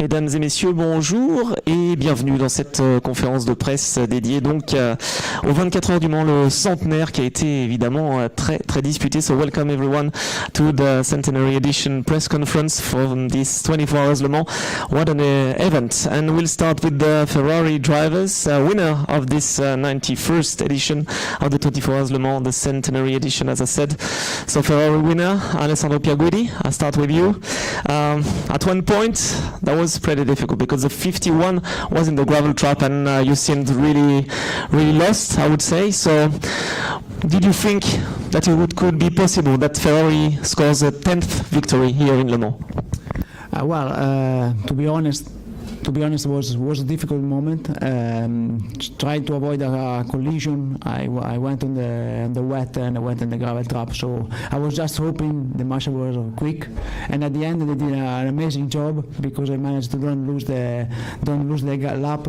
Mesdames et messieurs, bonjour et bienvenue dans cette conférence de presse dédiée donc aux 24 heures du Mans, le centenaire qui a été évidemment très disputé. So welcome everyone to the centenary edition press conference from this 24 hours Le Mans. What an event! And we'll start with the Ferrari drivers, winner of this 91st edition of the 24 hours Le Mans, the centenary edition, as I said. So Ferrari winner, Alessandro Piaguidi, I'll start with you. At one point, that was pretty difficult because the 51 was in the gravel trap and you seemed really lost, I would say. So did you think that it could be possible that Ferrari scores a 10th victory here in Le Mans? To be honest, it was a difficult moment. Trying to avoid a collision, I went on the wet and I went on the gravel trap. So I was just hoping the marshal was quick. And at the end, they did an amazing job because I managed to don't lose the lap.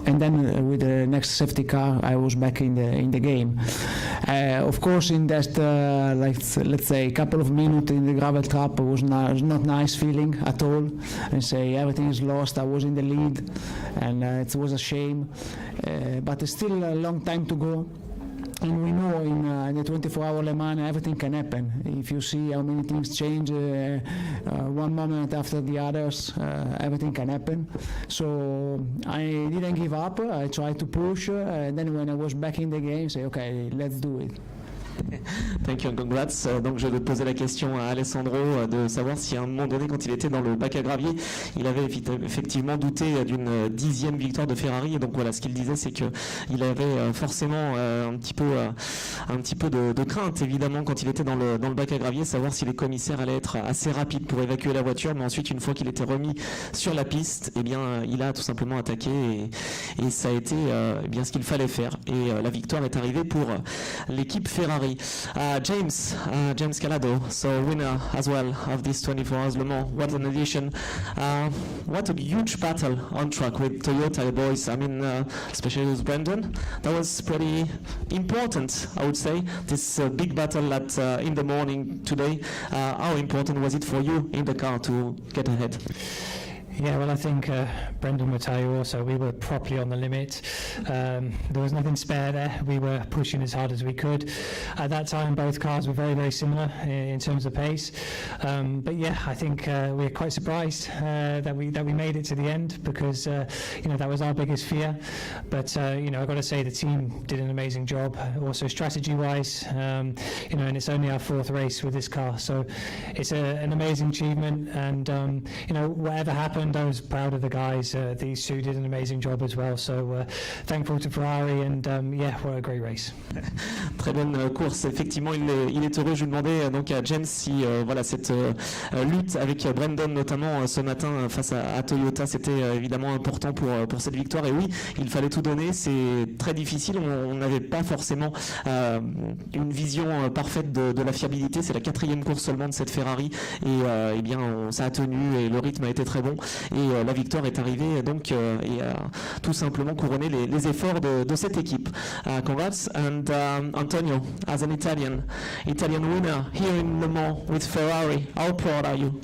And then with the next safety car, I was back in the game. Of course, in that let's say couple of minutes in the gravel trap was not nice feeling at all. And say everything is lost. I was in the lead, and it was a shame. But it's still a long time to go. And we know in the 24-hour Le Mans everything can happen. If you see how many things change one moment after the others, everything can happen. So I didn't give up. I tried to push. And then when I was back in the game, say, okay, let's do it. Thank you and congrats. Donc je vais poser la question à Alessandro de savoir si à un moment donné, quand il était dans le bac à gravier, il avait effectivement douté d'une 10e victoire de Ferrari. Et donc voilà, ce qu'il disait, c'est qu'il avait forcément un petit peu de crainte, évidemment, quand il était dans le bac à gravier, savoir si les commissaires allaient être assez rapides pour évacuer la voiture. Mais ensuite, une fois qu'il était remis sur la piste, eh bien, il a tout simplement attaqué et ça a été bien ce qu'il fallait faire. Et la victoire est arrivée pour l'équipe Ferrari. James Calado, so winner as well of this 24 hours Le Mans. What an edition. What a huge battle on track with Toyota boys. I mean, especially with Brendan. That was pretty important, I would say, this big battle in the morning today. How important was it for you in the car to get ahead? Yeah, well, I think Brendan will tell you also, we were properly on the limit. There was nothing spare there. We were pushing as hard as we could. At that time, both cars were very similar in terms of pace. But yeah, I think we're quite surprised that we made it to the end because that was our biggest fear. But I've got to say the team did an amazing job. Also strategy-wise, and it's only our 4th race with this car, so it's an amazing achievement. And whatever happened, I was proud of the guys. These two did an amazing job as well. So thankful to Ferrari and what a great race. Très bonne course. Effectivement, il est heureux. Je lui demandais donc à James si cette lutte avec Brendan notamment ce matin face à Toyota, c'était évidemment important pour cette victoire. Et oui, il fallait tout donner. C'est très difficile. On n'avait pas forcément une vision parfaite de la fiabilité. C'est la 4e course seulement de cette Ferrari et bien ça a tenu et le rythme a été très bon. Et la victoire est arrivée donc et a tout simplement couronné les efforts de cette équipe. Congrats. And Antonio, as an Italian winner here in Le Mans with Ferrari, how proud are you?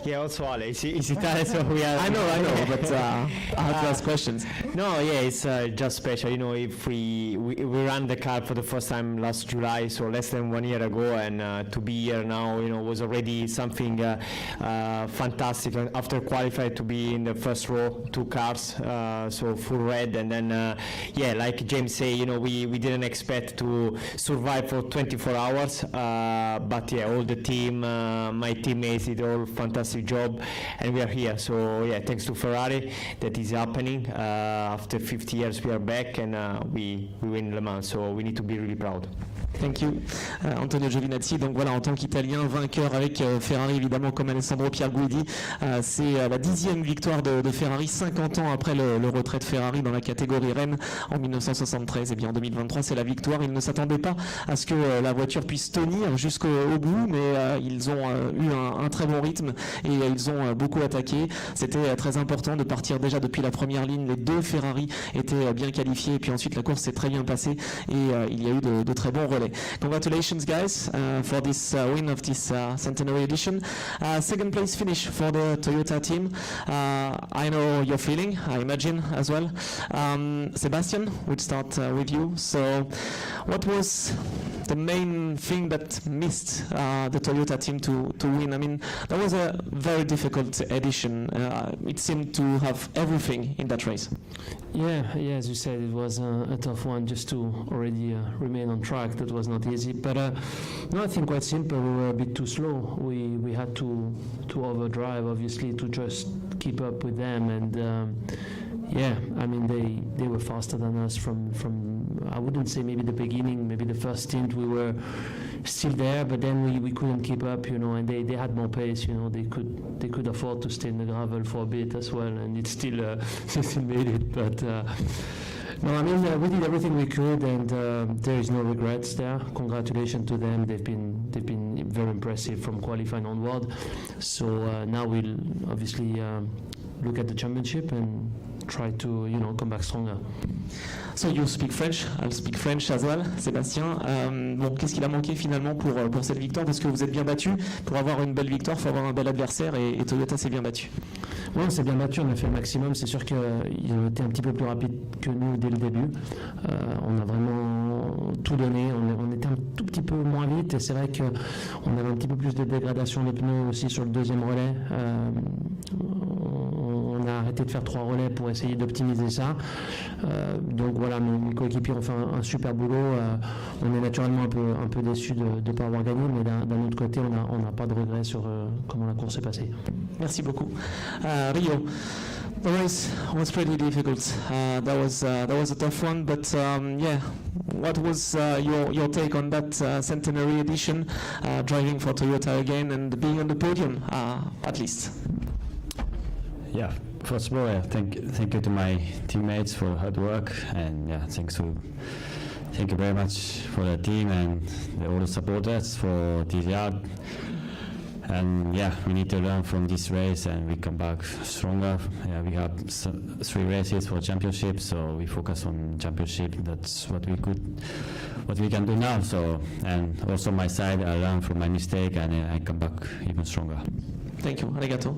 Yeah, also Ale, it's Italian, so we are. I know, but I have to ask questions. No, yeah, it's just special. If we ran the car for the first time last July, so less than 1 year ago, and to be here now, was already something fantastic. And after qualified to be in the first row, 2 cars, so full red, and then like James say, we didn't expect to survive for 24 hours, but yeah, all the team, my teammates did all fantastic job, and we are here. So yeah, thanks to Ferrari that is happening. After 50 years we are back and we win Le Mans, so we need to be really proud. Thank you. Antonio Giovinazzi, donc voilà, en tant qu'Italien, vainqueur avec Ferrari, évidemment, comme Alessandro Piaguidi. C'est la 10e victoire de Ferrari, 50 ans après le retrait de Ferrari dans la catégorie Rennes en 1973. Et bien en 2023, c'est la victoire. Ils ne s'attendaient pas à ce que la voiture puisse tenir jusqu'au bout, mais ils ont eu un très bon rythme et ils ont beaucoup attaqué. C'était très important de partir déjà depuis la première ligne. Les 2 Ferrari étaient bien qualifiés et puis ensuite la course s'est très bien passée et il y a eu de très bons relais. Allez, congratulations guys for this win of this centenary edition. Second place finish for the Toyota team. I know your feeling, I imagine as well. Sebastian, we'll start with you. So what was the main thing that missed the Toyota team to win? I mean, that was a very difficult edition. It seemed to have everything in that race. Yeah, as you said, it was a tough one just to already remain on track. That was not easy. But no, I think quite simple. We were a bit too slow. We had to overdrive, obviously, to just keep up with them. And yeah, I mean, they were faster than us from I wouldn't say maybe the beginning, maybe the first stint we were still there, but then we couldn't keep up, you know, and they had more pace, you know, they could afford to stay in the gravel for a bit as well, and it still they still made it, but no, I mean, we did everything we could, and there is no regrets there. Congratulations to them. They've been very impressive from qualifying onward. So now we'll obviously look at the championship and try to, you know, come back stronger. So you speak French, I'll speak French as well, Sébastien. Bon, qu'est-ce qu'il a manqué finalement pour cette victoire? Parce que vous êtes bien battu. Pour avoir une belle victoire, il faut avoir un bel adversaire, et Toyota s'est bien battu. Oui, on s'est bien battu, on a fait le maximum. C'est sûr qu'ils ont été un petit peu plus rapides que nous dès le début. On a vraiment tout donné. On était un tout petit peu moins vite, et c'est vrai qu'on avait un petit peu plus de dégradation des pneus aussi sur le deuxième relais. On a arrêté de faire 3 relais pour essayer d'optimiser ça. Donc voilà, mes coéquipiers ont fait un super boulot. On est naturellement un peu déçus de ne pas avoir gagné, mais d'un autre côté, on n'a pas de regrets sur comment la course s'est passée. Merci beaucoup. Rio, the race was pretty difficult. That was a tough one, but yeah, what was your take on that centenary edition, driving for Toyota again and being on the podium, at least? Yeah, first of all, thank you to my teammates for hard work, and yeah, thank you very much for the team and all the supporters for this year. And yeah, we need to learn from this race, and we come back stronger. Yeah, we have 3 races for championship, so we focus on championship. That's what we can do now. So, and also my side, I learn from my mistake, and I come back even stronger. Thank you, arigato.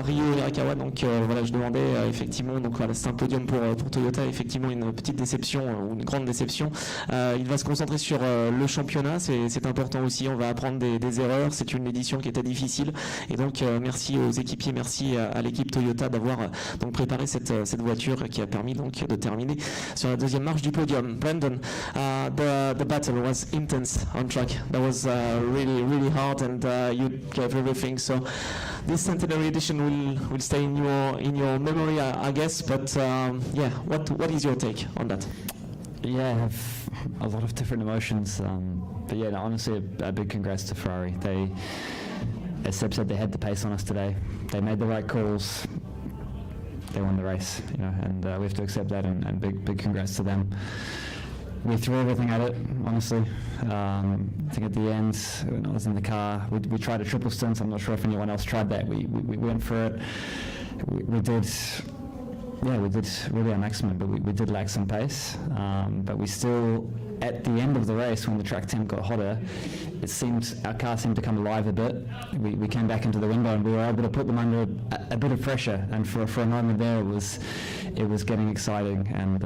Rio Hirakawa, donc voilà, je demandais effectivement, donc voilà, c'est un podium pour Toyota, effectivement une petite déception ou une grande déception. Il va se concentrer sur le championnat, c'est important aussi, on va apprendre des erreurs, c'est une édition qui était difficile, et donc merci aux équipiers, merci à l'équipe Toyota d'avoir donc préparé cette voiture qui a permis donc de terminer sur la deuxième marche du podium. Brandon, the battle was intense on track. That was really hard, and you gave everything. So this centenary edition will stay in your memory, I guess. But yeah, what is your take on that? Yeah, I have a lot of different emotions. But yeah, honestly, a big congrats to Ferrari. They, as Seb said, they had the pace on us today. They made the right calls. They won the race, you know, and we have to accept that. And big congrats to them. We threw everything at it, honestly. I think at the end, when I was in the car, we tried a triple stint. I'm not sure if anyone else tried that. We went for it. We did really our maximum, but we did lack some pace. But we still, at the end of the race, when the track temp got hotter, our car seemed to come alive a bit. We came back into the window, and we were able to put them under a bit of pressure. And for a moment there, it was getting exciting. And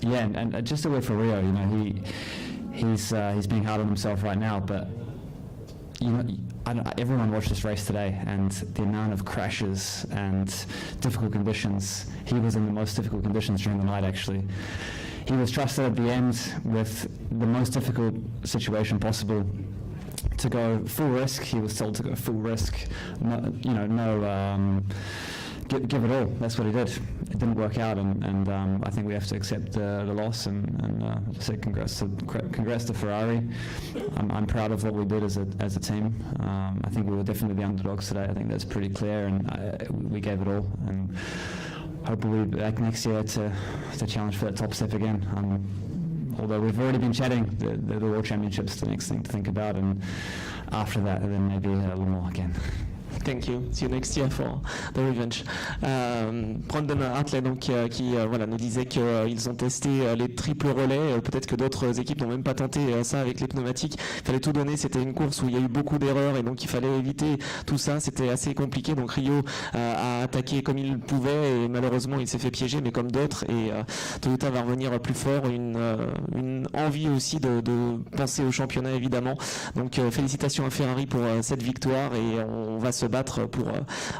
yeah, and just a word for Rio, you know, he's being hard on himself right now, but you know, everyone watched this race today, and the amount of crashes and difficult conditions. He was in the most difficult conditions during the night, actually. He was trusted at the end with the most difficult situation possible to go full risk. He was told to go full risk, give it all. That's what he did. It didn't work out, and I think we have to accept the loss. And say congrats to Ferrari. I'm proud of what we did as a team. I think we were definitely the underdogs today. I think that's pretty clear, and we gave it all. And hopefully we'll be back next year to challenge for that top step again. Although we've already been chatting, the World Championships the next thing to think about, and after that, then maybe a little more again. Thank you. See you next year for the revenge. Brandon Hartley donc, qui voilà, nous disait qu'ils ont testé les triples relais. Peut-être que d'autres équipes n'ont même pas tenté ça avec les pneumatiques. Il fallait tout donner. C'était une course où il y a eu beaucoup d'erreurs et donc il fallait éviter tout ça. C'était assez compliqué. Donc Rio a attaqué comme il pouvait et malheureusement il s'est fait piéger, mais comme d'autres. Et Toyota va revenir plus fort. Une envie aussi de penser au championnat évidemment. Donc félicitations à Ferrari pour cette victoire et on va se battre pour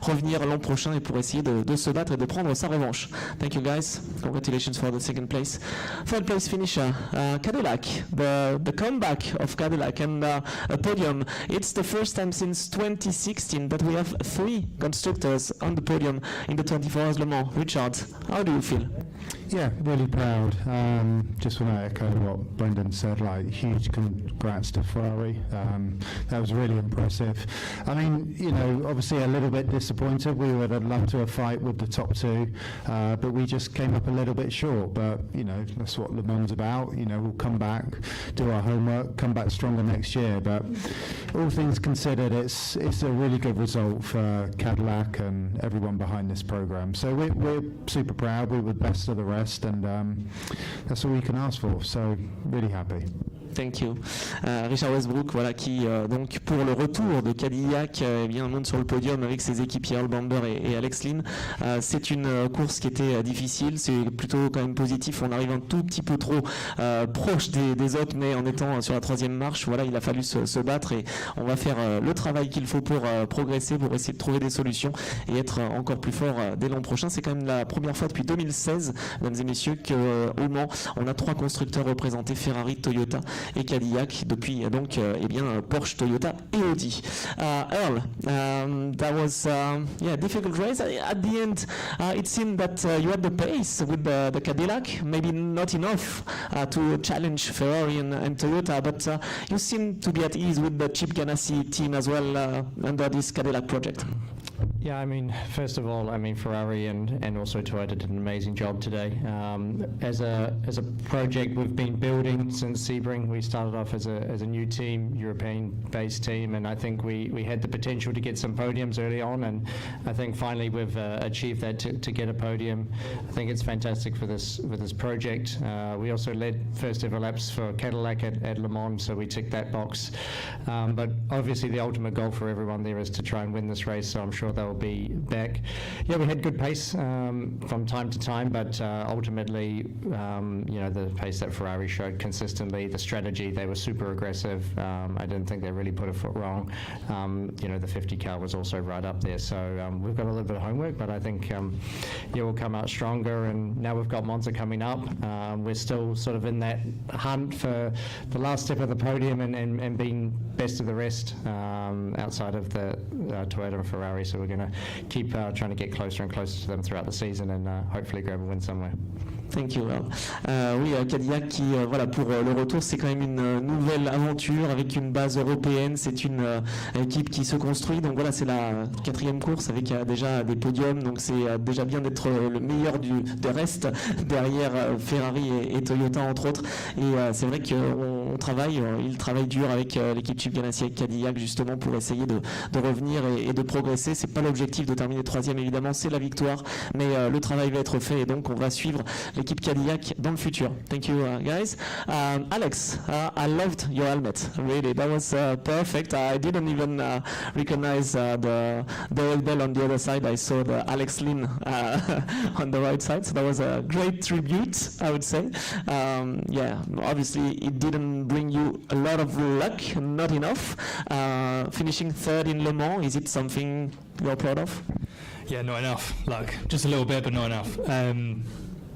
revenir l'an prochain et pour essayer de se battre et de prendre sa revanche. Thank you guys. Congratulations for the second place. Third place finisher, Cadillac. The comeback of Cadillac and a podium. It's the first time since 2016 that we have 3 constructors on the podium in the 24 Hours Le Mans. Richard, how do you feel? Yeah, really proud. Just want to echo what Brendan said, like huge congrats to Ferrari. That was really impressive. I mean, you know, obviously a little bit disappointed. We would have loved to have fight with the top 2, but we just came up a little bit short. But, you know, that's what Le Mans is about. You know, we'll come back, do our homework, come back stronger next year. But all things considered, it's a really good result for Cadillac and everyone behind this program. So we're super proud. We were best of the rest, and that's all we can ask for. So really happy. Thank you. Richard Westbrook, voilà, qui donc pour le retour de Cadillac eh bien monte sur le podium avec ses équipiers Earl Bamber et Alex Lynn. C'est une course qui était difficile, c'est plutôt quand même positif. On arrive un tout petit peu trop proche des autres, mais en étant sur la 3e marche, voilà, il a fallu se battre et on va faire le travail qu'il faut pour progresser, pour essayer de trouver des solutions et être encore plus fort dès l'an prochain. C'est quand même la première fois depuis 2016, mesdames et messieurs, qu'au Mans, on a 3 constructeurs représentés, Ferrari, Toyota et Cadillac, depuis donc eh bien Porsche, Toyota et Audi. Earl, that was yeah, difficult race. At the end, it seemed that you had the pace with the Cadillac, maybe not enough to challenge Ferrari and Toyota, but you seem to be at ease with the Chip Ganassi team as well under this Cadillac project. Yeah, I mean, first of all, I mean, Ferrari and also Toyota did an amazing job today. As a project we've been building since Sebring, we started off as a new team, European-based team, and I think we had the potential to get some podiums early on, and I think finally we've achieved that to get a podium. I think it's fantastic for this project. We also led first ever laps for Cadillac at Le Mans, so we ticked that box. But obviously the ultimate goal for everyone there is to try and win this race, so I'm sure they'll be back. Yeah, we had good pace from time to time, but ultimately, you know, the pace that Ferrari showed consistently, the strategy, they were super aggressive. I didn't think they really put a foot wrong. You know, the 50 car was also right up there, so we've got a little bit of homework, but I think yeah, we'll come out stronger, and now we've got Monza coming up. We're still sort of in that hunt for the last step of the podium and being best of the rest outside of the Toyota and Ferrari, so we're going to keep trying to get closer and closer to them throughout the season and hopefully grab a win somewhere. Thank you. Oui, Cadillac qui, voilà, pour le retour, c'est quand même une nouvelle aventure avec une base européenne. C'est une équipe qui se construit. Donc voilà, c'est la 4e course avec déjà des podiums. Donc c'est déjà bien d'être le meilleur des restes derrière Ferrari et Toyota entre autres. Et c'est vrai qu'on travaille, il travaille dur avec l'équipe Chip Ganassi et Cadillac justement pour essayer de revenir et de progresser. C'est pas l'objectif de terminer 3e évidemment, c'est la victoire. Mais le travail va être fait et donc on va suivre l'équipe Cadillac dans le futur. Thank you, guys. Alex, I loved your helmet. Really, that was perfect. I didn't even recognize the old bell on the other side. I saw the Alex Lynn on the right side. So that was a great tribute, I would say. Yeah, obviously it didn't bring you a lot of luck, not enough. Finishing 3rd in Le Mans, is it something you're proud of? Yeah, not enough. Luck, just a little bit, but not enough.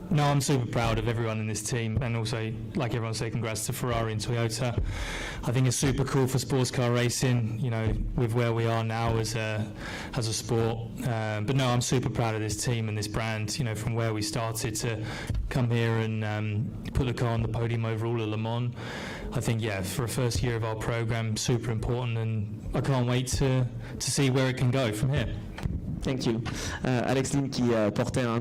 No, I'm super proud of everyone in this team, and also, like everyone said, congrats to Ferrari and Toyota. I think it's super cool for sports car racing, you know, with where we are now as a sport. But no, I'm super proud of this team and this brand, you know, from where we started to come here and put the car on the podium overall at Le Mans. I think, yeah, for a first year of our program, super important, and I can't wait to see where it can go from here. Thank you. Alex Lynn qui portait un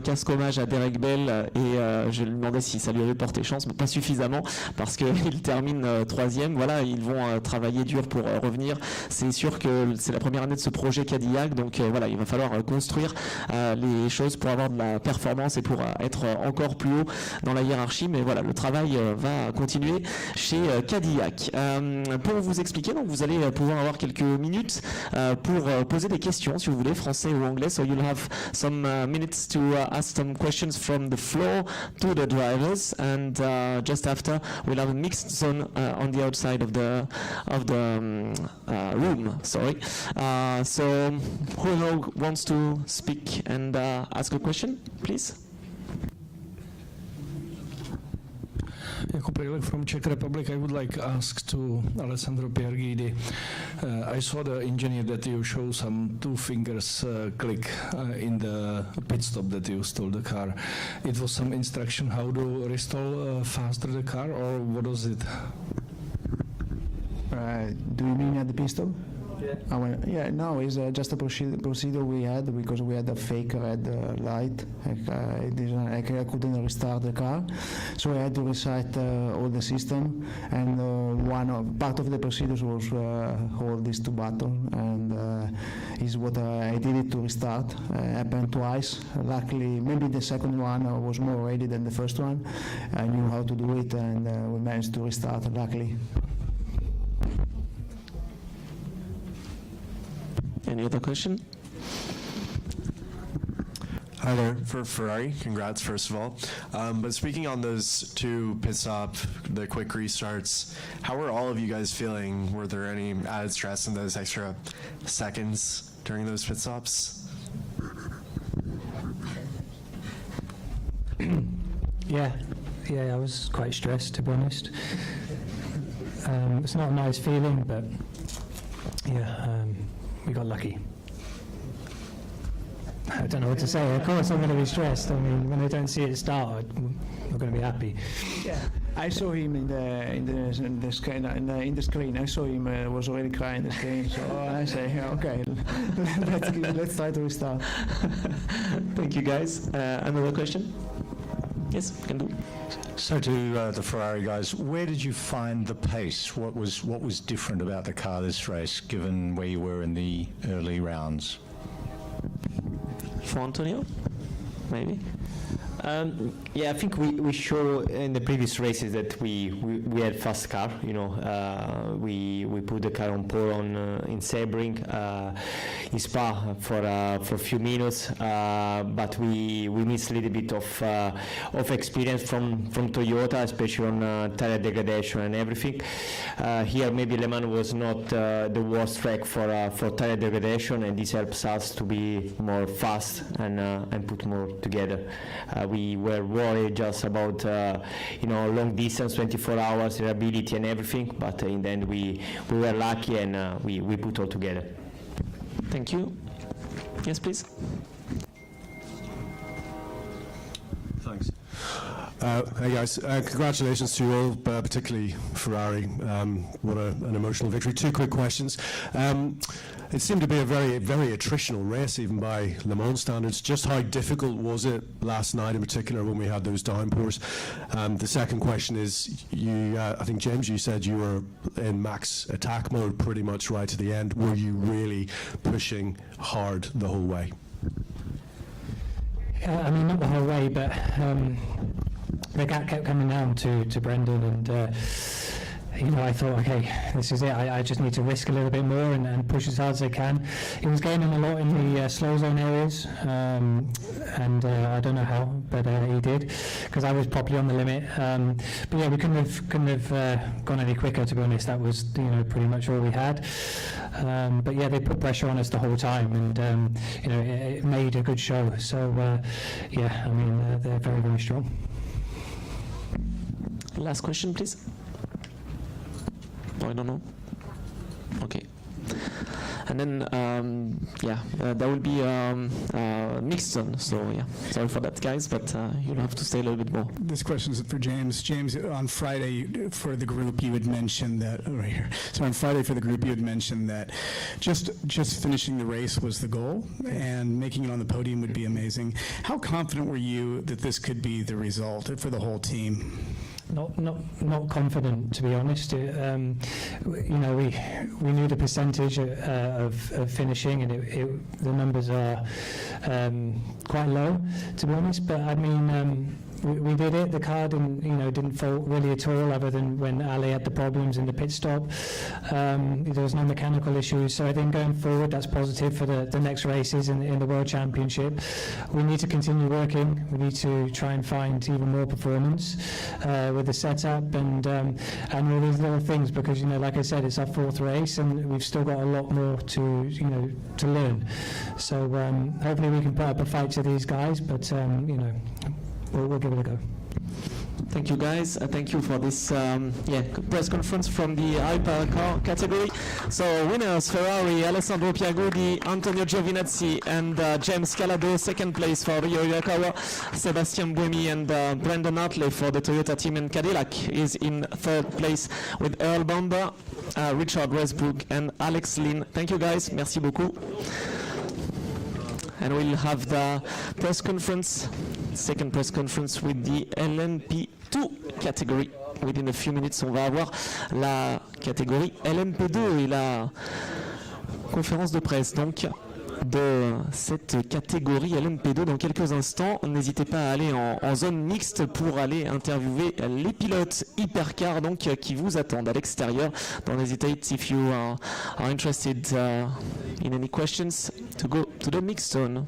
casque hommage à Derek Bell et je lui demandais si ça lui avait porté chance, mais pas suffisamment parce qu'il termine troisième. Voilà, ils vont travailler dur pour revenir. C'est sûr que c'est la première année de ce projet Cadillac, donc voilà, il va falloir construire les choses pour avoir de la performance et pour être encore plus haut dans la hiérarchie. Mais voilà, le travail va continuer chez Cadillac. Pour vous expliquer, donc vous allez pouvoir avoir quelques minutes pour poser des questions, si vous voulez, français ou anglais. So you'll have some minutes to ask some questions from the floor to the drivers, and just after we'll have a mixed zone on the outside of the room. Sorry. So who wants to speak and ask a question, please? Jakub Pejlek from Czech Republic. I would like to ask to Alessandro Pierguidi. I saw the engineer that you show some two fingers click in the pit stop that you stole the car. It was some instruction how to restore faster the car, or what was it? Do you mean at the pistol? Yeah. No, it's just a procedure we had because we had a fake red light. I couldn't restart the car, so I had to reset all the system. And part of the procedures was hold these two buttons, and is what I did it to restart. Happened twice. Luckily, maybe the second one was more ready than the first one. I knew how to do it, and we managed to restart. Luckily. Any other question? Hi there, for Ferrari, congrats first of all. But speaking on those two pit stop, the quick restarts, how were all of you guys feeling? Were there any added stress in those extra seconds during those pit stops? Yeah, I was quite stressed, to be honest. It's not a nice feeling, but yeah, we got lucky. I don't know what to say. Of course I'm going to be stressed. I mean, when I don't see it start, I'm not going to be happy. Yeah, I saw him in the screen. I saw him was already crying in the screen. So I say, okay, let's try to restart. Thank you, guys. Another question? Yes, can do. So to the Ferrari guys, where did you find the pace? What was different about the car this race, given where you were in the early rounds? For Antonio, maybe. Yeah, I think we show in the previous races that we had fast car. You know, we put the car on pole in Sebring, in Spa for a few minutes, but we missed a little bit of experience from Toyota, especially on tire degradation and everything. Here maybe Le Mans was not the worst track for tire degradation, and this helps us to be more fast and put more together. We were worried just about long distance, 24 hours reliability and everything, but in the end we were lucky and we put all together. Thank you. Yes, please. Thanks. Hey guys, congratulations to you all, particularly Ferrari. What an emotional victory. Two quick questions. It seemed to be a very, very attritional race, even by Le Mans standards. Just how difficult was it last night in particular when we had those downpours? The second question is, I think James, you said you were in max attack mode pretty much right to the end. Were you really pushing hard the whole way? I mean, not the whole way, but the gap kept coming down to Brendan, and I thought, okay, this is it. I just need to risk a little bit more and push as hard as I can. He was gaining a lot in the slow zone areas, and I don't know how, but he did, because I was properly on the limit. But yeah, we couldn't have gone any quicker, to be honest. That was pretty much all we had. But yeah, they put pressure on us the whole time, and it made a good show. So yeah, I mean, they're very, very strong. Last question, please. No, I don't know. Okay. and then there will be mixed zone. So yeah, sorry for that, guys, but you'll have to stay a little bit more. This question is for James. James, on Friday for the group, you had mentioned that right here. So on Friday for the group, you had mentioned that just finishing the race was the goal, and making it on the podium would be amazing. How confident were you that this could be the result for the whole team? Not confident, to be honest. We knew the percentage of finishing, and the numbers are quite low, to be honest. But I mean, we did it. The car didn't fault really at all, other than when Ali had the problems in the pit stop. There was no mechanical issues, so I think going forward that's positive for the next races in the World Championship. We need to continue working. We need to try and find even more performance with the setup and all these little things, because like I said, it's our fourth race and we've still got a lot more to learn. So hopefully we can put up a fight to these guys, but we'll give it a go. Thank you, guys. Thank you for this press conference from the hypercar category. So winners: Ferrari, Alessandro Piagodi, Antonio Giovinazzi, and James Calado. Second place for Ryo Iwakawa, Sebastian Buemi, and Brendan Hartley for the Toyota team. And Cadillac is in third place with Earl Bamber, Richard Westbrook, and Alex Lynn. Thank you, guys. Merci beaucoup. And we'll have the press conference, second press conference with the LMP2 category. Within a few minutes, on va avoir la catégorie LMP2 et la conférence de presse donc de cette catégorie LMP2 dans quelques instants. N'hésitez pas à aller en zone mixte pour aller interviewer les pilotes hypercar donc qui vous attendent à l'extérieur. Don't hesitate if you are interested in any questions to go to the mixed zone.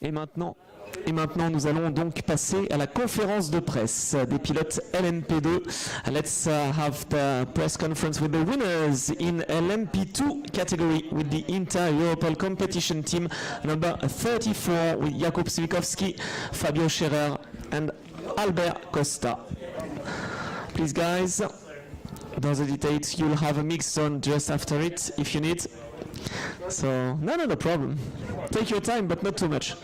Et maintenant, nous allons donc passer à la conférence de presse des pilotes LMP2. Let's have the press conference with the winners in LMP2 category with the Inter-Europol competition team number 34 with Jakub Svikowski, Fabio Scherer and Albert Costa. Please, guys, don't hesitate. You'll have a mixed zone just after it if you need. So, no problem. Take your time, but not too much.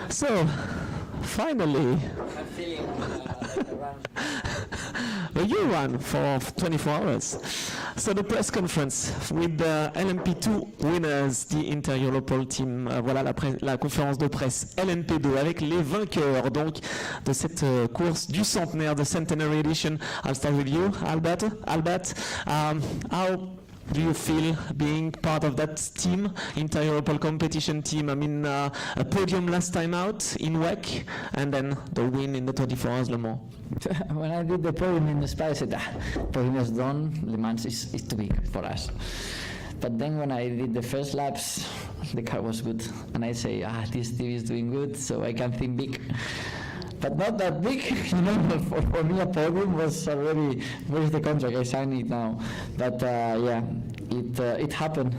So, finally, you ran for 24 hours. So the press conference with the LMP2 winners, the Inter-Europol team. Voilà la conférence de presse LMP2 avec les vainqueurs donc de cette course du centenaire, de Centenary Edition. I'll start with you, Albert. Albert, how do you feel being part of that team, inter-Europol competition team? I mean, a podium last time out in WEC, and then the win in the 24 Hours Le Mans. When I did the podium in the Spa, I said, podium is done, Le Mans is too big for us. But then when I did the first laps, the car was good. And I say, this team is doing good, so I can think big. But not that big, you know, for me a podium was already, where's the contract, I signed it now. But yeah, it happened,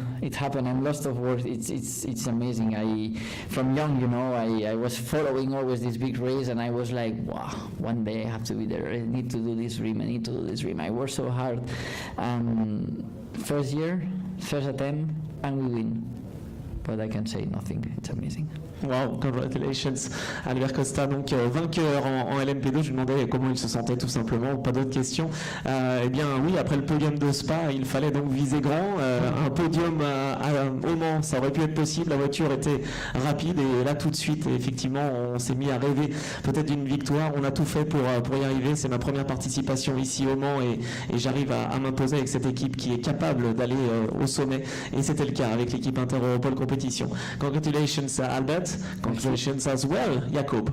I'm lost of words, it's amazing. From young, you know, I was following always this big race and I was like, wow, one day I have to be there, I need to do this dream, I worked so hard. First year, first attempt, and we win. But I can say nothing, it's amazing. Wow, congratulations. Albert Costa, donc vainqueur en LMP2. Je lui demandais comment il se sentait tout simplement, pas d'autres questions. Eh bien oui, après le podium de Spa, il fallait donc viser grand. Un podium au Mans, ça aurait pu être possible, la voiture était rapide et là tout de suite, effectivement, on s'est mis à rêver peut-être d'une victoire. On a tout fait pour y arriver. C'est ma première participation ici au Mans et j'arrive à m'imposer avec cette équipe qui est capable d'aller au sommet et c'était le cas avec l'équipe Inter-Europol Competition. Congratulations Albert. Congratulations as well, Jakub.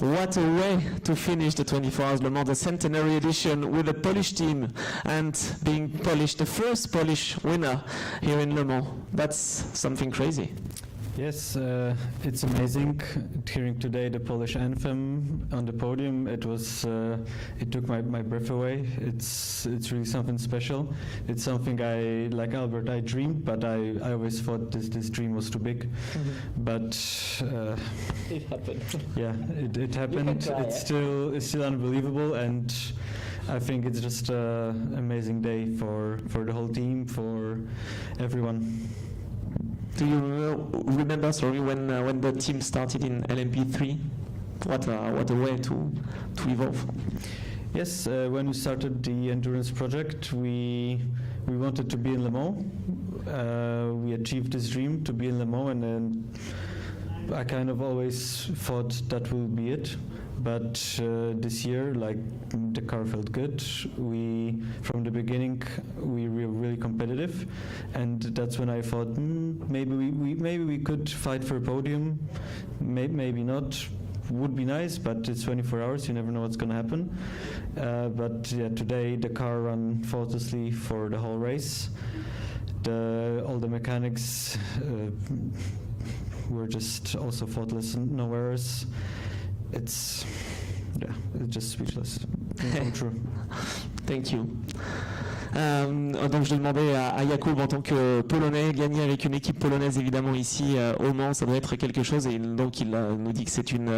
What a way to finish the 24 Hours Le Mans, the centenary edition with a Polish team and being Polish, the first Polish winner here in Le Mans. That's something crazy. Yes, it's amazing hearing today the Polish anthem on the podium. It took my breath away. It's really something special. It's something like Albert, I dreamed, but I always thought this dream was too big. Mm-hmm. But it happened. Yeah, it happened. It's still unbelievable, and I think it's just an amazing day for the whole team, for everyone. Do you remember, when the team started in LMP3? What a way to evolve. Yes, when we started the endurance project, we wanted to be in Le Mans. We achieved this dream to be in Le Mans, and then I kind of always thought that will be it. But this year, the car felt good. From the beginning, we were really competitive, and that's when I thought maybe we could fight for a podium. Maybe not. Would be nice, but it's 24 hours. You never know what's going to happen. But yeah, today the car ran faultlessly for the whole race. All the mechanics were just also faultless, no errors. It's just speechless. True. Thank you. Donc je demandais à Jakub en tant que Polonais, gagner avec une équipe polonaise évidemment ici au Mans, ça doit être quelque chose et donc il nous dit que c'est une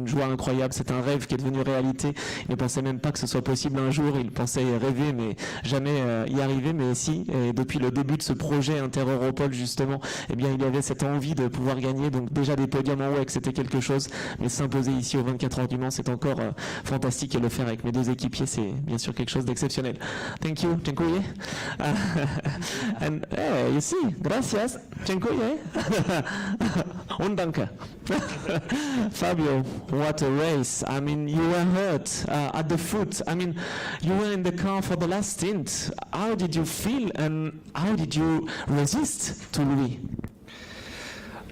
joie incroyable, c'est un rêve qui est devenu réalité. Il ne pensait même pas que ce soit possible un jour, il pensait rêver mais jamais y arriver, mais si, et depuis le début de ce projet Inter-Europol justement, eh bien il y avait cette envie de pouvoir gagner, donc déjà des podiums en WEC c'était quelque chose, mais s'imposer ici aux 24 Heures du Mans c'est encore fantastique et le faire avec mes deux équipiers c'est bien sûr quelque chose d'exceptionnel. Thank you. Dziękuję. And you see, gracias. Dziękuję. Und danke. Fabio, what a race. I mean, you were hurt at the foot. I mean, you were in the car for the last stint. How did you feel and how did you resist to Louis?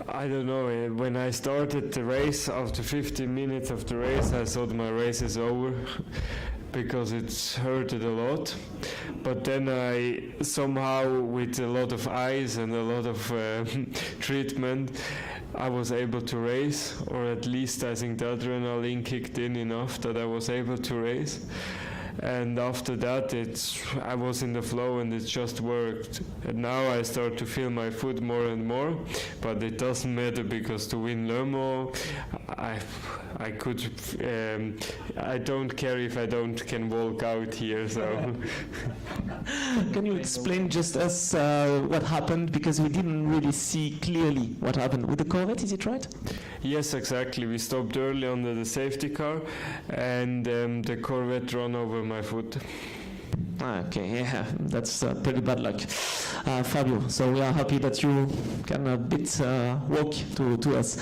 I don't know. When I started the race, after 15 minutes of the race, I thought my race is over because it hurted a lot. But then I somehow, with a lot of ice and a lot of treatment, I was able to race, or at least I think the adrenaline kicked in enough that I was able to race. And after that, I was in the flow and it just worked. And now I start to feel my foot more and more, but it doesn't matter because to win Le Mans, I don't care if I can walk out here. So, can you explain just us what happened, because we didn't really see clearly what happened with the Corvette? Is it right? Yes, exactly. We stopped early under the safety car, and the Corvette ran over my foot. Okay, yeah, that's pretty bad luck. Fabio, so we are happy that you can a bit walk to us.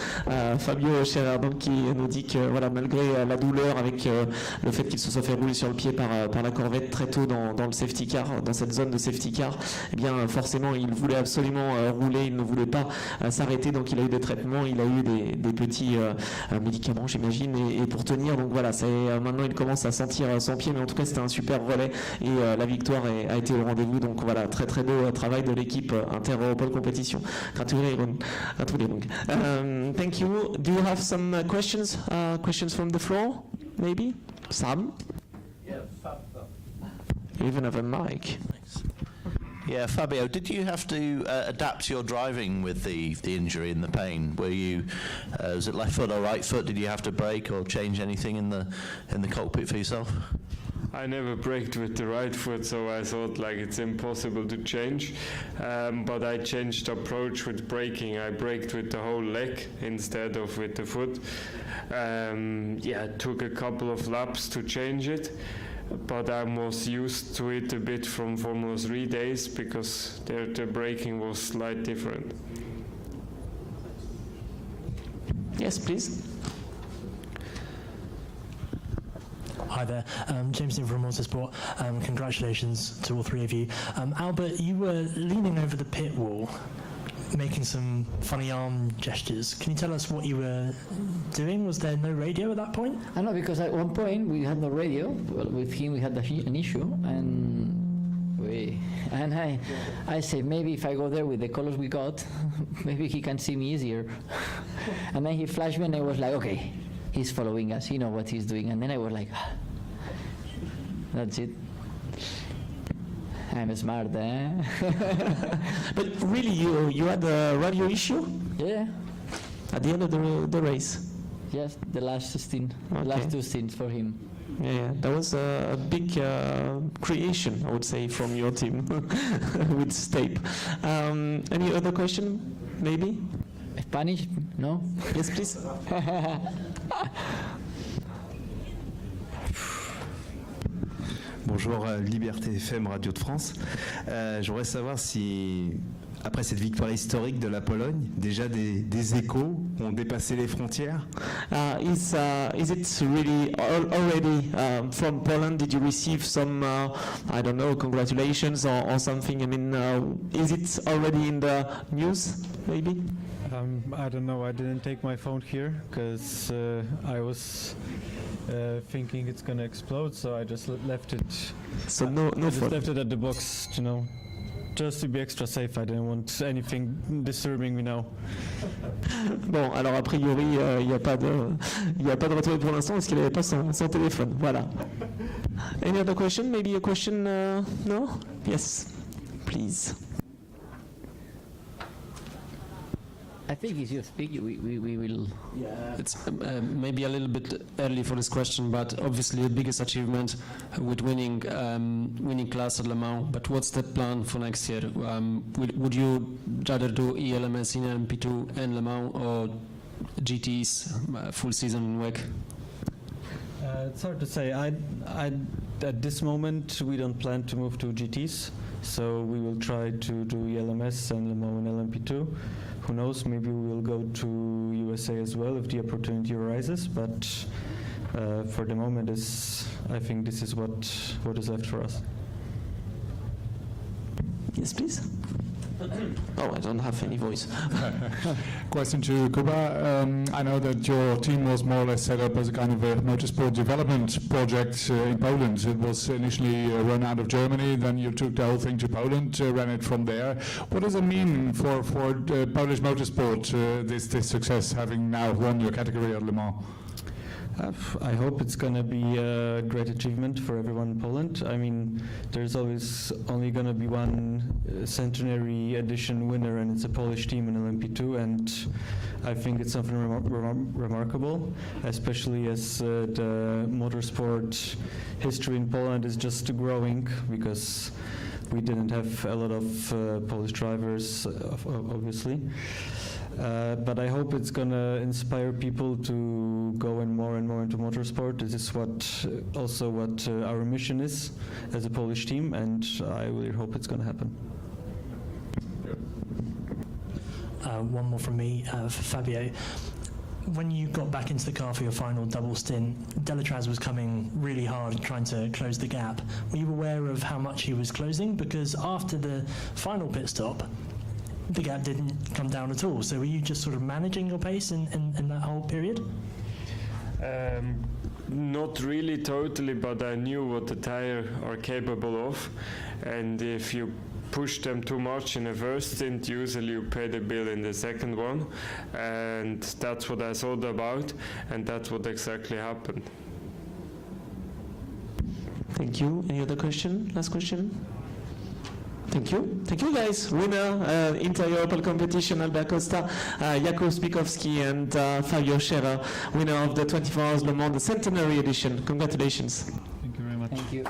Fabio Scherer, donc, qui nous dit que voilà, malgré la douleur avec le fait qu'il se soit fait rouler sur le pied par la Corvette très tôt dans le safety car, dans cette zone de safety car, eh bien forcément il voulait absolument rouler, il ne voulait pas s'arrêter, donc il a eu des traitements, il a eu des petits médicaments j'imagine, et pour tenir, donc voilà, maintenant il commence à sentir son pied, mais en tout cas c'était un super relais et la victoire a été au rendez-vous, donc voilà, très très beau travail de l'équipe inter-européenne compétition. Gratulation. Thank you. Do you have some questions? Questions from the floor, maybe? Sam? Yeah, You even have a mic. Yeah, Fabio, did you have to adapt your driving with the injury and the pain? Were you, was it left foot or right foot? Did you have to brake or change anything in the cockpit for yourself? I never braked with the right foot, so I thought like it's impossible to change. But I changed approach with braking. I braked with the whole leg instead of with the foot. Yeah, it took a couple of laps to change it, but I was used to it a bit from Formula 3 days because the braking was slightly different. Yes, please. Hi there, James Dean from Motorsport. Congratulations to all three of you. Albert, you were leaning over the pit wall, making some funny arm gestures. Can you tell us what you were doing? Was there no radio at that point? I know, because at one point we had no radio. Well, with him we had an issue, and I said, maybe if I go there with the colors we got, maybe he can see me easier. And then he flashed me and I was like, okay, he's following us, he knows what he's doing. And then I was like, that's it. I'm smart, eh? But really, you had a radio issue? Yeah. At the end of the race? Yes, the last stint, okay. Last two stints for him. Yeah, that was a big creation, I would say, from your team with Stape. Any other question, maybe? Spanish? No? Yes, please. Bonjour, Liberté FM, Radio de France. J'aimerais savoir si, après cette victoire historique de la Pologne, déjà des échos ont dépassé les frontières. Is it really already from Poland? Did you receive some, I don't know, congratulations or something? I mean, is it already in the news, maybe? I don't know. I didn't take my phone here because I was thinking it's gonna explode, so I just left it. So no phone. Left it at the box, you know, just to be extra safe. I didn't want anything disturbing me now. Bon, alors a priori, il n'y a pas de retour pour l'instant parce qu'il n'avait pas son téléphone. Voilà. Any other question? Maybe a question? No? Yes, please. I think if you speak, we will. Yeah. It's maybe a little bit early for this question, but obviously the biggest achievement with winning class at Le Mans. But what's the plan for next year? Would you rather do ELMS in LMP2 and Le Mans, or GTs full season in WEC? It's hard to say. At this moment we don't plan to move to GTs, so we will try to do ELMS and Le Mans and LMP2. Who knows, maybe we will go to USA as well if the opportunity arises, but for the moment I think this is what is left for us. Yes, please. Oh, I don't have any voice. Question to Kuba. I know that your team was more or less set up as a kind of a motorsport development project in Poland. It was initially run out of Germany, then you took the whole thing to Poland, ran it from there. What does it mean for Polish motorsport, this success, having now won your category at Le Mans? I hope it's going to be a great achievement for everyone in Poland. I mean, there's always only going to be one centenary edition winner, and it's a Polish team in LMP2, and I think it's something remarkable, especially as the motorsport history in Poland is just growing, because we didn't have a lot of Polish drivers, obviously. But I hope it's going to inspire people to go in more and more into motorsport. This is what our mission is as a Polish team, and I really hope it's going to happen. One more from me for Fabio. When you got back into the car for your final double stint, Delatraz was coming really hard trying to close the gap. Were you aware of how much he was closing? Because after the final pit stop, the gap didn't come down at all. So were you just sort of managing your pace in that whole period? Not really totally, but I knew what the tire are capable of, and if you push them too much in the first stint, usually you pay the bill in the second one, and that's what I thought about, and that's what exactly happened. Thank you. Any other question? Last question? Thank you. Thank you, guys. Winner, inter-European competition, Albert Costa, Jakub Spikowski, and Fabio Scherer, winner of the 24 Hours Le Mans, the Centenary Edition. Congratulations. Thank you very much. Thank you.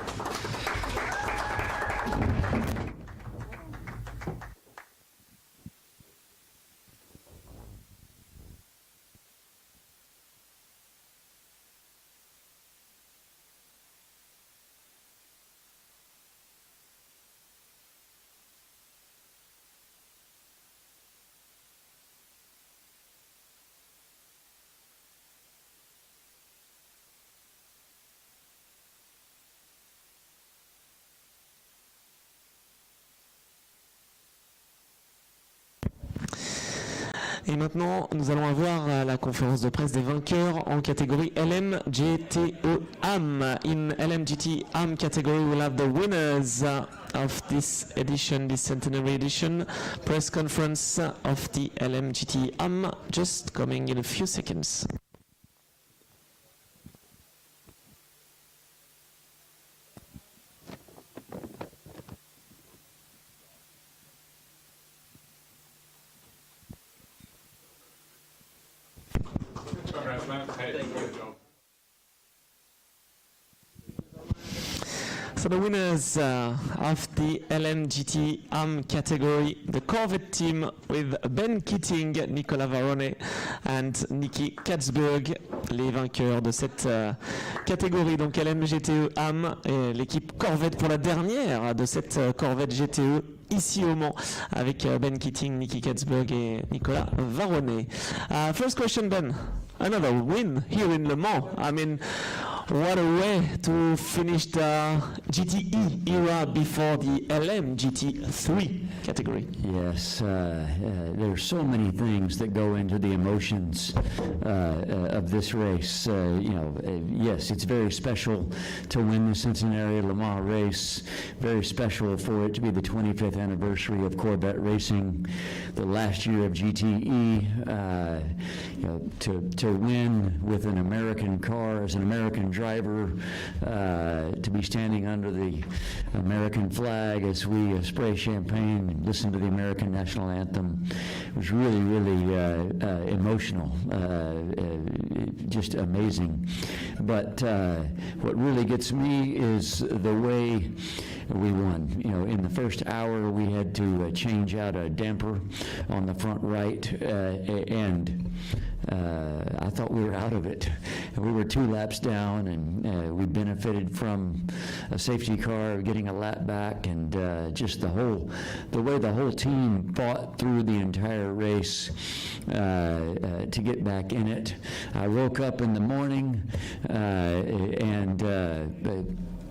Et maintenant, nous allons avoir la conférence de presse des vainqueurs en catégorie LMGTE AM. In LMGT AM category, we'll have the winners of this edition, this centenary edition. Press conference of the LMGT AM just coming in a few seconds. So the winners of the LMGT AM category, the Corvette team with Ben Keating, Nicolas Varone and Niki Katzberg, les vainqueurs de cette catégorie, donc LMGTE AM, et l'équipe Corvette pour la dernière de cette Corvette GTE ici au Mans avec Ben Keating, Niki Katzberg et Nicolas Varone. First question, Ben. Another win here in Le Mans. I mean, what a way to finish the GTE era before the LM GT3 category. Yes, there's so many things that go into the emotions of this race. Yes, it's very special to win the Centenary Le Mans race. Very special for it to be the 25th anniversary of Corvette racing, the last year of GTE. To win with an American car as an American driver, to be standing under the American flag as we spray champagne and listen to the American national anthem was really, really emotional, just amazing. But what really gets me is the way we won. In the first hour we had to change out a damper on the front right, and I thought we were out of it. We were 2 laps down, and we benefited from a safety car getting a lap back, and just the way the whole team fought through the entire race to get back in it. I woke up in the morning and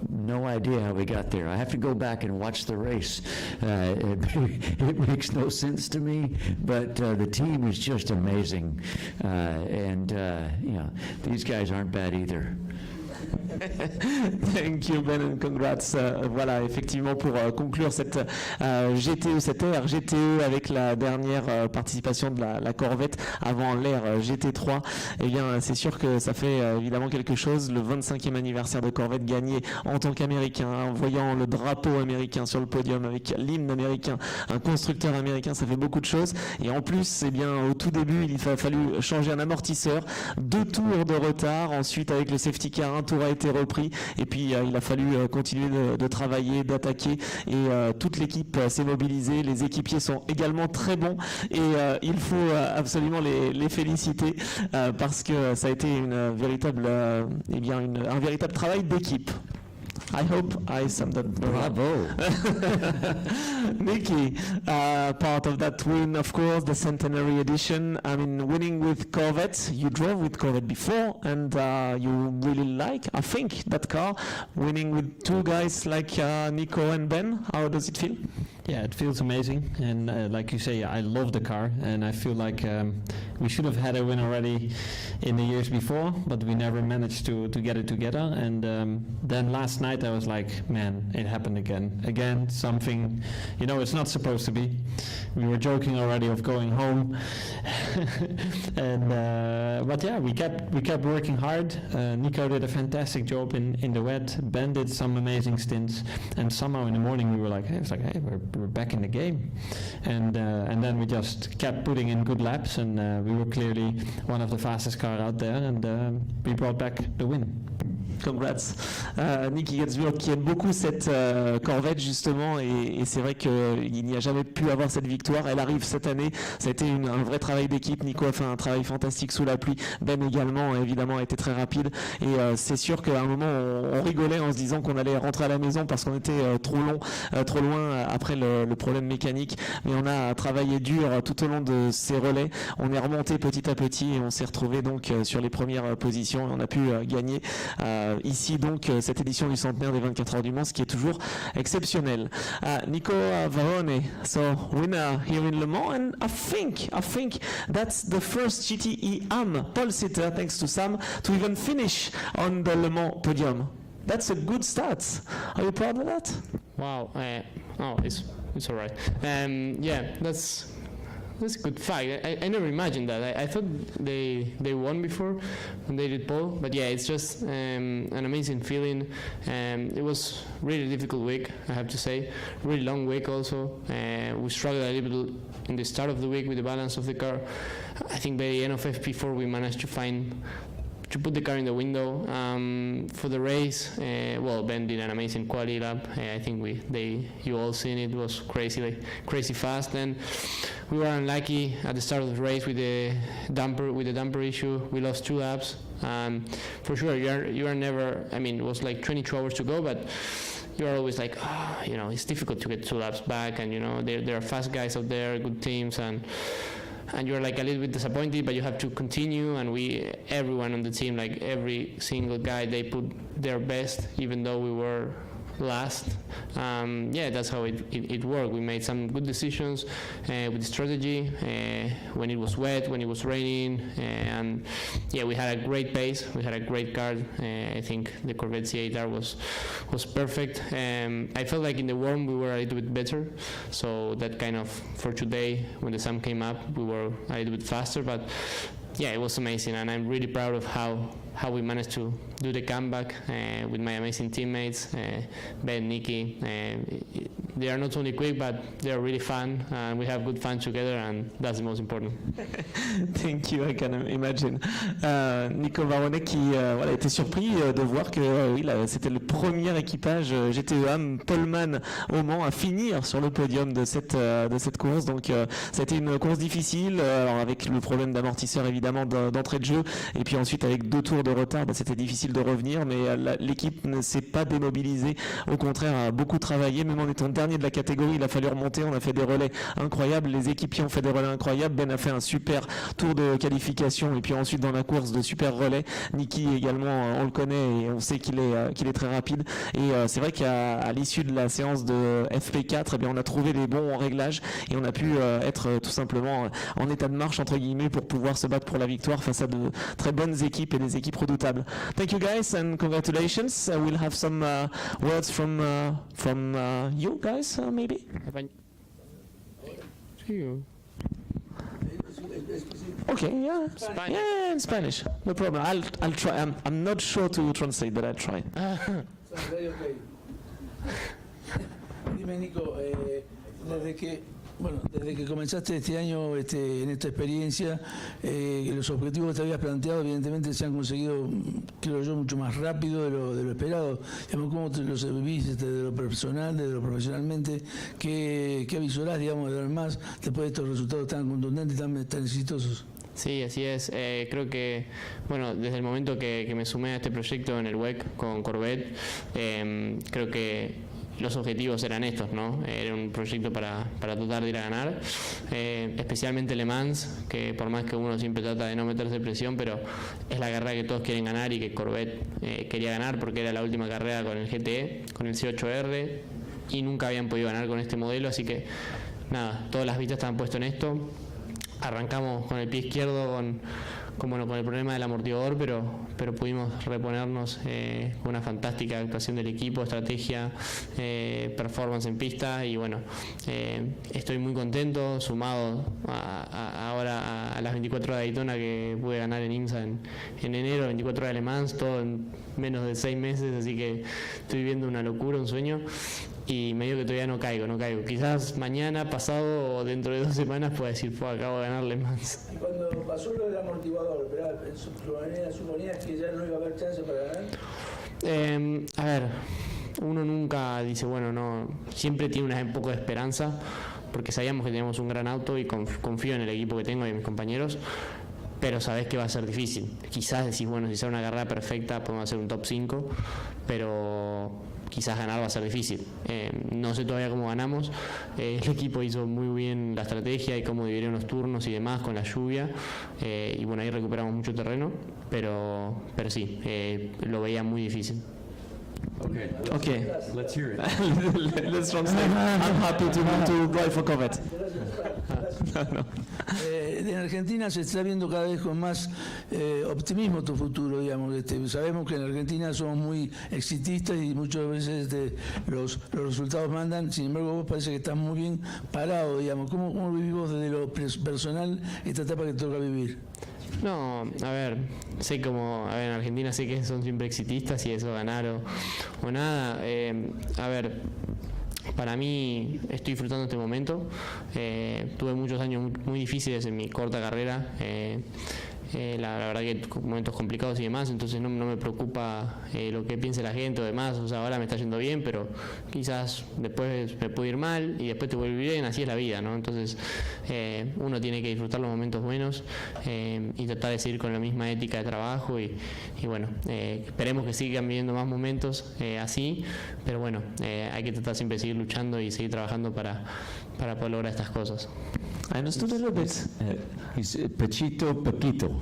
no idea how we got there. I have to go back and watch the race. It makes no sense to me, but the team is just amazing. These guys aren't bad either. Thank you, Ben, and congrats. Voilà, effectivement, pour conclure cette GTE, cette ère GTE avec la dernière participation de la Corvette avant l'ère GT3, eh bien, c'est sûr que ça fait évidemment quelque chose. Le 25e anniversaire de Corvette gagné en tant qu'Américain, en voyant le drapeau américain sur le podium avec l'hymne américain, un constructeur américain, ça fait beaucoup de choses. Et en plus, eh bien, au tout début, il a fallu changer un amortisseur, 2 tours de retard. Ensuite, avec le safety car, 1 tour a été été repris. Et puis il a fallu continuer de travailler, d'attaquer. Et toute l'équipe s'est mobilisée. Les équipiers sont également très bons. Et il faut absolument les féliciter parce que ça a été un véritable travail d'équipe. I hope I summed up. Bravo. Nikki, part of that win, of course, the centenary edition. I mean, winning with Corvette. You drove with Corvette before, and you really like, I think, that car. Winning with two guys like Nico and Ben. How does it feel? Yeah, it feels amazing, and like you say, I love the car, and I feel like we should have had a win already in the years before, but we never managed to get it together. And then last night I was like, man, it happened again, something, you know, it's not supposed to be. We were joking already of going home, and but yeah, we kept working hard. Nico did a fantastic job in the wet. Ben did some amazing stints, and somehow in the morning we were like, hey, we're back in the game, and then we just kept putting in good laps, and we were clearly one of the fastest cars out there, and we brought back the win. Congrats. Nicky Gatzburg qui aime beaucoup cette Corvette justement, et c'est vrai qu'il n'y a jamais pu avoir cette victoire. Elle arrive cette année. Ça a été un vrai travail d'équipe. Nico a fait un travail fantastique sous la pluie. Ben également, évidemment, a été très rapide. Et c'est sûr qu'à un moment, on rigolait en se disant qu'on allait rentrer à la maison parce qu'on était trop loin après le problème mécanique. Mais on a travaillé dur tout au long de ces relais. On est remonté petit à petit et on s'est retrouvé donc sur les premières positions. Et on a pu gagner ici donc cette édition du centenaire des 24 heures du Mans, ce qui est toujours exceptionnel. Nico Varone, so winner here in Le Mans, and I think that's the first GTE AM pole sitter, thanks to Sam, to even finish on the Le Mans podium. That's a good start. Are you proud of that? Wow. It's all right. Yeah, that's a good fact. I never imagined that. I thought they won before when they did pole, but yeah, it's just an amazing feeling. It was really difficult week, I have to say. Really long week also. We struggled a little bit in the start of the week with the balance of the car. I think by the end of FP4 we managed to put the car in the window. For the race, Ben did an amazing quality lap. I think you all seen it. It was crazy fast. And we were unlucky at the start of the race with the damper issue. We lost 2 laps. For sure, you are never. I mean, it was like 22 hours to go, but you are always like, it's difficult to get 2 laps back. And there are fast guys out there, good teams, and you're like a little bit disappointed, but you have to continue. And everyone on the team, like every single guy, they put their best, even though we were last. That's how it worked. We made some good decisions with the strategy when it was wet, when it was raining, and we had a great pace. We had a great car. I think the Corvette C8R was perfect. I felt like in the warm we were a little bit better, so that kind of, for today when the sun came up, we were a little bit faster, but it was amazing, and I'm really proud of how we managed to do the comeback with my amazing teammates, Ben, Nicky. They are not only quick, but they are really fun, and we have good fun together, and that's the most important. Thank you, I can imagine. Nico Varone qui était surpris de voir que c'était le premier équipage GTE-AM poleman au Mans à finir sur le podium de cette course. Donc ça a été une course difficile, alors avec le problème d'amortisseur évidemment d'entrée de jeu, et puis ensuite avec 2 tours de retard, c'était difficile de revenir, mais l'équipe ne s'est pas démobilisée, au contraire a beaucoup travaillé. Même en étant dernier de la catégorie, il a fallu remonter, on a fait des relais incroyables, les équipiers ont fait des relais incroyables. Ben a fait un super tour de qualification, et puis ensuite dans la course de super relais. Nicky également, on le connaît et on sait qu'il est très rapide, et c'est vrai qu'à l'issue de la séance de FP4, on a trouvé les bons réglages et on a pu être tout simplement en état de marche entre guillemets pour pouvoir se battre pour la victoire face à de très bonnes équipes et des équipes redoutables. Thank you guys and congratulations. We'll have some words from you guys maybe. Okay, yeah. Spanish. Yeah, in Spanish. No problem. I'll try. I'm not sure to translate, but I'll try. Dime, Nico, desde que Bueno, desde que comenzaste este año en esta experiencia, los objetivos que te habías planteado evidentemente se han conseguido, creo yo, mucho más rápido de lo esperado. Digamos, ¿cómo te los vivís de lo personal, de lo profesionalmente? ¿Qué avisorás, digamos, de lo más después de estos resultados tan contundentes, tan exitosos? Sí, así es. Creo que, bueno, desde el momento que me sumé a este proyecto en el WEC con Corvette, creo que los objetivos eran estos, ¿no? Era un proyecto para tratar de ir a ganar, especialmente Le Mans, que por más que uno siempre trata de no meterse presión, pero es la carrera que todos quieren ganar y que Corvette quería ganar porque era la última carrera con el GTE, con el C8R, y nunca habían podido ganar con este modelo, así que nada, todas las vistas estaban puestas en esto. Arrancamos con el pie izquierdo con el problema del amortiguador, pero pudimos reponernos con una fantástica actuación del equipo, estrategia, performance en pista, y bueno, estoy muy contento, sumado ahora a las 24 horas de Daytona que pude ganar en IMSA en enero, 24 horas de Le Mans, todo en menos de 6 meses, así que estoy viviendo una locura, un sueño. Y medio que todavía no caigo. Quizás mañana, pasado o dentro de 2 semanas pueda decir, acabo de ganarle más. Y cuando pasó lo del amortiguador, ¿suponías que ya no iba a haber chance para ganar? A ver, uno nunca dice, bueno, no, siempre tiene un poco de esperanza, porque sabíamos que teníamos un gran auto y confío en el equipo que tengo y en mis compañeros, pero sabés que va a ser difícil. Quizás decís, bueno, si sale una carrera perfecta podemos hacer un top 5, pero quizás ganar va a ser difícil. No sé todavía cómo ganamos. El equipo hizo muy bien la estrategia y cómo dividieron los turnos y demás con la lluvia, y bueno, ahí recuperamos mucho terreno, pero sí, lo veía muy difícil. Okay, let's hear it. Let's translate. I'm happy to drive for Corvette. No. En Argentina se está viendo cada vez con más optimismo tu futuro, digamos. Sabemos que en Argentina somos muy exitistas y muchas veces los resultados mandan. Sin embargo, vos parece que estás muy bien parado, digamos. ¿Cómo vivís vos desde lo personal esta etapa que te toca vivir? No, a ver, en Argentina sé que son siempre exitistas y eso ganar o nada. A ver, para mí estoy disfrutando este momento. Tuve muchos años muy difíciles en mi corta carrera. La verdad que momentos complicados y demás, entonces no me preocupa lo que piense la gente o demás. O sea, ahora me está yendo bien, pero quizás después me puede ir mal y después te vuelve bien, así es la vida, ¿no? Entonces uno tiene que disfrutar los momentos buenos y tratar de seguir con la misma ética de trabajo y bueno, esperemos que sigan viviendo más momentos así, pero bueno, hay que tratar siempre de seguir luchando y seguir trabajando para poder lograr estas cosas. I understood a little bit. He's Pechito Pepito.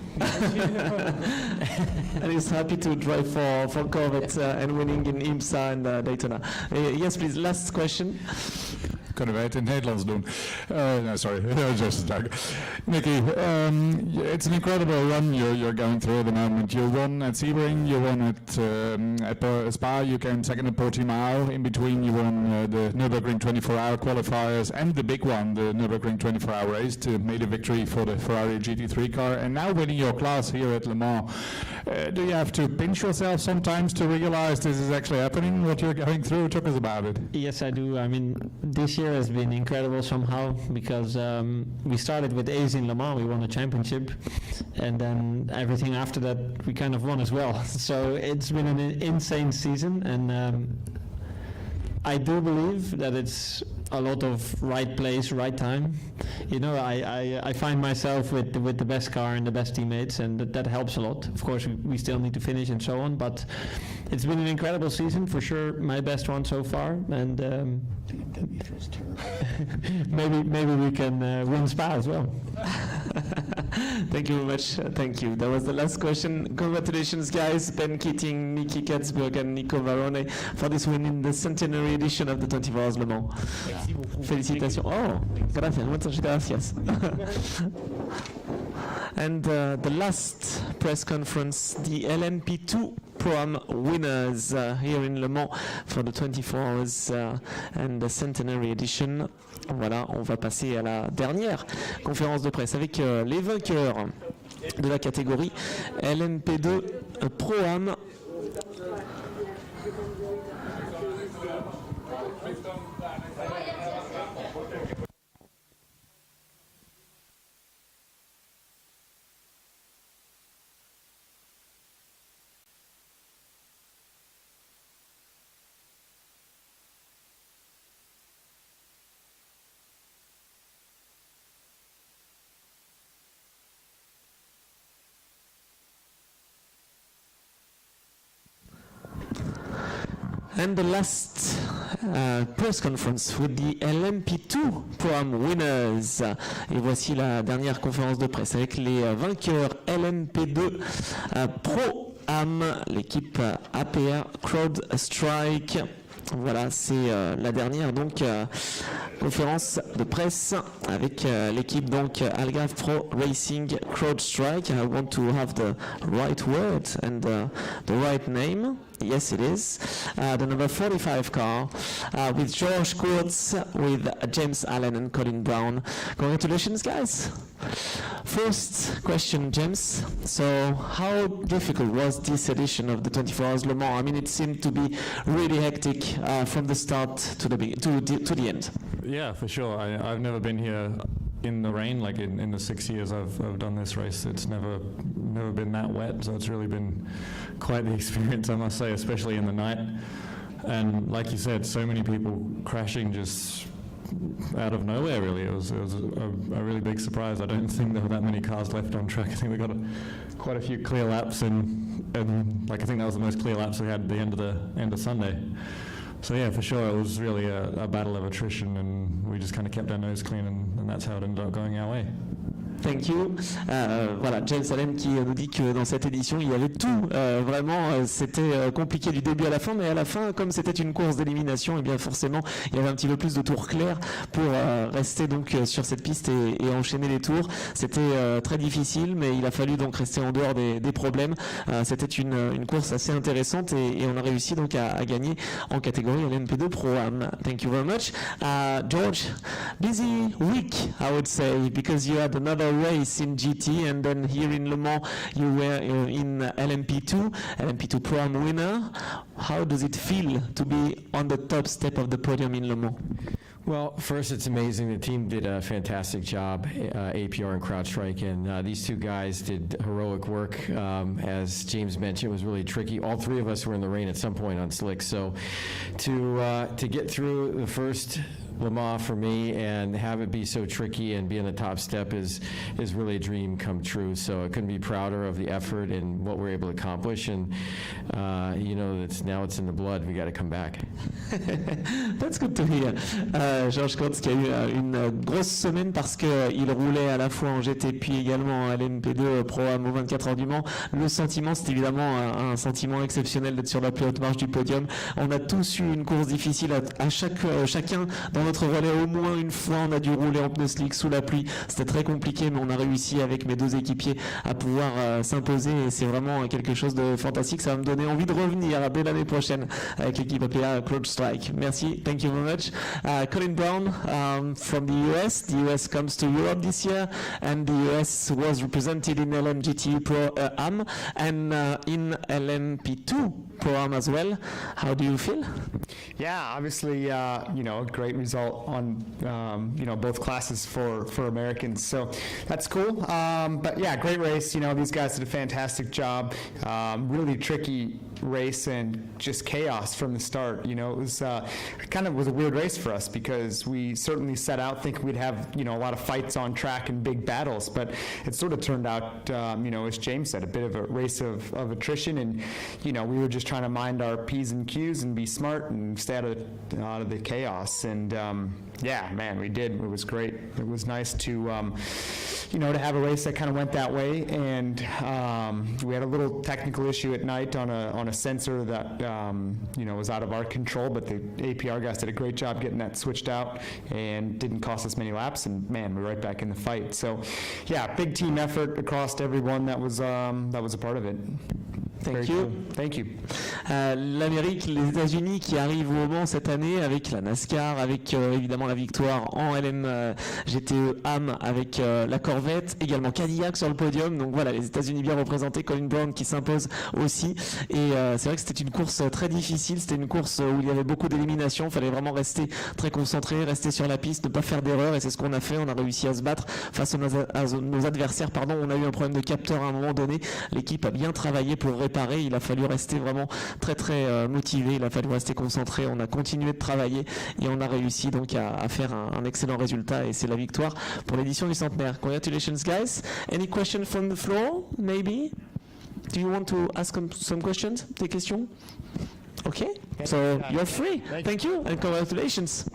And he's happy to drive for Corvette and winning in IMSA and Daytona. Yes, please, last question. Kunnen wij het in het Nederlands doen? No, sorry, just a joke. Nicky, it's an incredible run you're going through at the moment. You won at Sebring, you won at Spa, you came second at Portimao. In between, you won the Nürburgring 24-hour qualifiers and the big one, the Nürburgring 24-hour race, to make a victory for the Ferrari GT3 car. And now winning your class here at Le Mans. Do you have to pinch yourself sometimes to realize this is actually happening, what you're going through? Talk us about it. Yes, I do. I mean, this year has been incredible somehow because we started with A's in Le Mans, we won a championship, and then everything after that we kind of won as well. So it's been an insane season, and I do believe that it's a lot of right place, right time. You know, I find myself with the best car and the best teammates, and that helps a lot. Of course, we still need to finish and so on, but it's been an incredible season for sure, my best one so far, and maybe we can win Spa as well. Thank you very much. Thank you. That was the last question. Congratulations, guys. Ben Keating, Nicky Katzberg, and Nico Varone for this win in the centenary edition of the 24 Hours Le Mans. Felicitations. Oh, gracias. Muchas gracias. And the last press conference, the LMP2 Pro-Am winners here in Le Mans for the 24 Hours and the Centenary Edition. Voilà, on va passer à la dernière conférence de presse avec les vainqueurs de la catégorie LMP2 Pro-Am. And the last press conference with the LMP2 Pro-Am winners. Et voici la dernière conférence de presse avec les vainqueurs LMP2 Pro-Am, l'équipe APR CrowdStrike. Voilà, c'est la dernière donc conférence de presse avec l'équipe donc Algarve Pro Racing CrowdStrike. I want to have the right word and the right name. Yes, it is. The number 45 car with George Kurtz, with James Allen and Colin Brown. Congratulations, guys. First question, James. So, how difficult was this edition of the 24 Hours Le Mans? I mean, it seemed to be really hectic from the start to the end. Yeah, for sure. I've never been here in the rain, like in the 6 years I've done this race. It's never been that wet, so it's really been quite the experience, I must say, especially in the night. And like you said, so many people crashing just out of nowhere, really. It was a really big surprise. I don't think there were that many cars left on track. I think we got quite a few clear laps, and like I think that was the most clear laps we had at the end of Sunday. So yeah, for sure, it was really a battle of attrition, and we just kind of kept our nose clean, and that's how it ended up going our way. Thank you. Voilà, James Allen qui nous dit que dans cette édition, il y avait tout. Vraiment, c'était compliqué du début à la fin, mais à la fin, comme c'était une course d'élimination, et bien forcément, il y avait un petit peu plus de tours clairs pour rester donc sur cette piste et enchaîner les tours. C'était très difficile, mais il a fallu donc rester en dehors des problèmes. C'était une course assez intéressante et on a réussi donc à gagner en catégorie LMP2 Pro-Am. Thank you very much. George, busy week, I would say, because you had another race in GT, and then here in Le Mans you were in LMP2 Pro-Am winner. How does it feel to be on the top step of the podium in Le Mans? Well, first, it's amazing. The team did a fantastic job, APR and CrowdStrike, and these two guys did heroic work. As James mentioned, it was really tricky. All three of us were in the rain at some point on slicks, so to get through the first Le Mans for me and have it be so tricky and be in the top step is really a dream come true. So I couldn't be prouder of the effort and what we're able to accomplish. And now it's in the blood. We got to come back. That's good to hear. George Kurtz qui a eu une grosse semaine parce qu'il roulait à la fois en GT puis également en LMP2 Pro-Am au 24 Heures du Mans. Le sentiment, c'est évidemment un sentiment exceptionnel d'être sur la plus haute marche du podium. On a tous eu une course difficile à chacun dans notre relais. Au moins une fois, on a dû rouler en pneus slick sous la pluie. C'était très compliqué, mais on a réussi avec mes deux équipiers à pouvoir s'imposer et c'est vraiment quelque chose de fantastique. Ça va me donner envie de revenir dès l'année prochaine avec l'équipe APA CrowdStrike. Merci. Thank you very much. Colin Brown from the US. The US comes to Europe this year, and the US was represented in LMGT Pro-Am and in LMP2 Pro-Am as well. How do you feel? Yeah, obviously, a great result on, both classes for Americans. So that's cool. But yeah, great race. These guys did a fantastic job. Really tricky race and just chaos from the start. It was kind of was a weird race for us because we certainly set out thinking we'd have, a lot of fights on track and big battles, but it sort of turned out, as James said, a bit of a race of attrition, and, we were just trying to mind our P's and Q's and be smart and stay out of the chaos. And yeah, man, we did. It was great. It was nice to, to have a race that kind of went that way. And we had a little technical issue at night on a sensor that, was out of our control, but the APR guys did a great job getting that switched out and didn't cost us many laps. And man, we're right back in the fight. So yeah, big team effort across everyone that was a part of it. Thank you. Thank you. L'Amérique, les États-Unis qui arrivent au Mans cette année avec la NASCAR, avec évidemment la victoire en LMGTE AM avec la Corvette, également Cadillac sur le podium. Donc voilà, les États-Unis bien représentés, Colin Brown qui s'impose aussi. Et c'est vrai que c'était une course très difficile, c'était une course où il y avait beaucoup d'éliminations, il fallait vraiment rester très concentré, rester sur la piste, ne pas faire d'erreurs, et c'est ce qu'on a fait. On a réussi à se battre face à nos adversaires. On a eu un problème de capteur à un moment donné, l'équipe a bien travaillé pour réparer, il a fallu rester vraiment très très motivé, il a fallu rester concentré, on a continué de travailler et on a réussi donc à faire un excellent résultat, et c'est la victoire pour l'édition du centenaire. Congratulations guys. Any questions from the floor maybe? Do you want to ask some questions? Des questions? Okay, so you're free. Thank you and congratulations.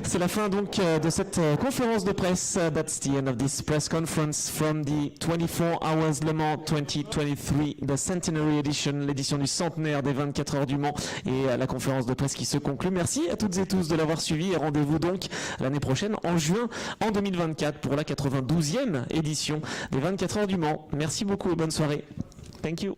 C'est la fin donc de cette conférence de presse. That's the end of this press conference from the 24 Hours Le Mans 2023, the Centenary Edition, l'édition du centenaire des 24 heures du Mans, et la conférence de presse qui se conclut. Merci à toutes et tous de l'avoir suivi et rendez-vous donc l'année prochaine en juin en 2024 pour la 92e édition des 24 heures du Mans. Merci beaucoup et bonne soirée. Thank you.